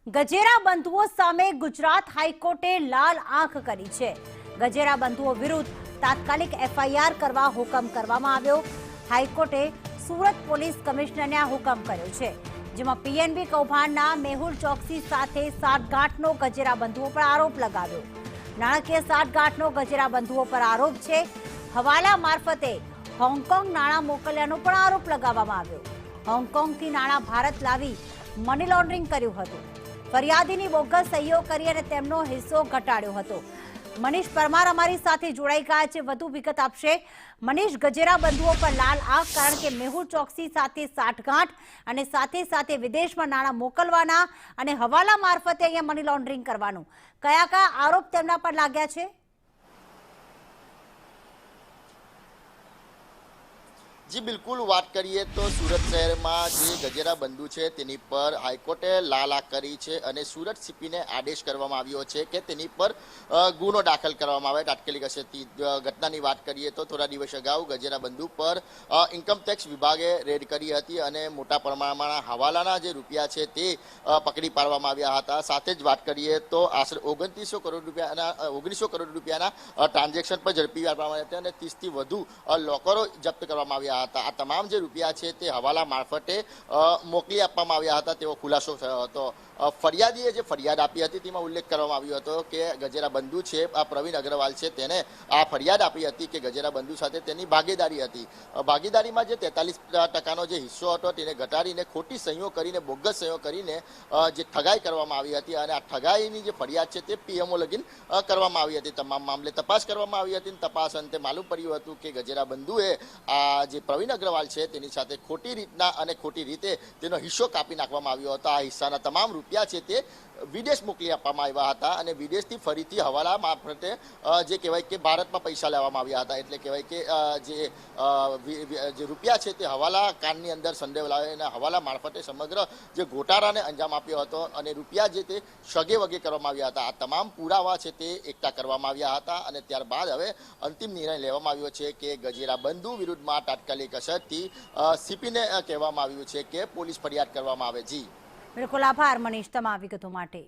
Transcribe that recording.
ગજેરા બંધુઓ સામે ગુજરાત હાઈકોર્ટે લાલ આંખ કરી છે। ગજેરા બંધુઓ વિરુદ્ધ તાત્કાલિક એફઆઈઆર કરવા હુકમ કરવામાં આવ્યો। હાઈકોર્ટે સુરત પોલીસ કમિશનરને આ હુકમ કર્યો છે, જેમાં પીએનબી કૌભાંડના મેહુલ ચોકસી સાથે સાઠગાંઠનો ગજેરા બંધુઓ પર આરોપ લગાવ્યો। નાણાકીય સાઠગાંઠનો ગજેરા બંધુઓ પર આરોપ છે। હવાલા મારફતે હોંગકોંગ નાણાં મોકલ્યાનો પણ આરોપ લગાવવામાં આવ્યો। હોંગકોંગથી નાણાં ભારત લાવી મની લોન્ડરિંગ કર્યું હતું। ફરિયાદીની બોગસ સહીઓ કરી અને તેમનો હિસ્સો ઘટાડ્યો હતો। મનીષ પરમાર અમારી સાથે જોડાઈ ગયા છે, વધુ વિગત આપશે। મનીષ, ગજેરા બંધુઓ પર લાલ આંખ કારણ કે મેહુલ ચોકસી સાથે સાઠગાંઠ અને સાથે વિદેશમાં નાણાં મોકલવાના અને હવાલા મારફતે અહીંયા મની લોન્ડરિંગ કરવાનું, કયા કયા આરોપ તેમના પર લાગ્યા છે? जी बिल्कुल बात करिए तो सूरत शहर में जे गजेरा बंधु है तेनी पर हाईकोर्टे लाल आंख करी है और सूरत सीपी ने आदेश करवामां आव्यो छे के तेनी पर गुनो दाखल करवामां आवे। तात्कालिक असरथी घटनानी बात करिए तो थोड़ा दिवस अगाऊ गजेरा बंधु पर इन्कम टेक्स विभागे रेड करी हती अने मोटा प्रमाणमां हवालाना जे रुपया छे ते पकड़ी पाडवामां आव्या हता। साथे ज बात करिए तो आशरे 2900 करोड़ रुपयाना ट्रांजेक्शन पर झड़पी पाडवामां आव्या अने 30 थी वधु લોકરો જપ્ત કરવામાં આવ્યા હતા। આ તમામ જે રૂપિયા છે તે હવાલા મારફતે મોકલી આપવામાં આવ્યા હતા તેવો ખુલાસો થયો હતો। ફરિયાદીએ જે ફરિયાદ આપી હતી તેમાં ઉલ્લેખ કરવામાં આવ્યો હતો કે ગજેરા બંધુ છે આ પ્રવીણ અગ્રવાલ છે તેને આ ફરિયાદ આપી હતી કે ગજેરા બંધુ સાથે તેની ભાગીદારી હતી। ભાગીદારીમાં જે 43% જે હિસ્સો હતો તેને ઘટાડીને ખોટી સહીઓ કરીને બોગસ સહીઓ કરીને જે ઠગાઈ કરવામાં આવી હતી અને આ ઠગાઈની જે ફરિયાદ છે તે પીએમઓ લગીન કરવામાં આવી હતી। તમામ મામલે તપાસ કરવામાં આવી હતી। તપાસ અંતે માલુમ પડ્યું હતું કે ગજેરા બંધુએ આ જે પ્રવીણ અગ્રવાલ છે તેની સાથે ખોટી રીતના અને ખોટી રીતે તેનો હિસ્સો કાપી નાખવામાં આવ્યો હતો। આ હિસ્સાના તમામ રૂપિયા છે તે વિદેશ મોકલી આપવામાં આવ્યા હતા અને વિદેશથી ફરીથી હવાલા મારફતે જે કહેવાય કે ભારતમાં પૈસા લેવામાં આવ્યા હતા। એટલે કહેવાય કે જે રૂપિયા છે તે હવાલા કાંડની અંદર સંડોવાયેલા અને હવાલા મારફતે સમગ્ર જે ગોટાળાને અંજામ આપ્યો હતો અને રૂપિયા જે તે સગે વગે કરવામાં આવ્યા હતા। આ તમામ પુરાવા છે તે એકઠા કરવામાં આવ્યા હતા અને ત્યારબાદ હવે અંતિમ નિર્ણય લેવામાં આવ્યો છે કે ગજેરા બંધુ વિરુદ્ધમાં તાત્કાલિક અસરથી સીપીને કહેવામાં આવ્યું છે કે પોલીસ ફરિયાદ કરવામાં આવે। જી બિલકુલ, આભાર મનીષ તમામ વિગતો માટે।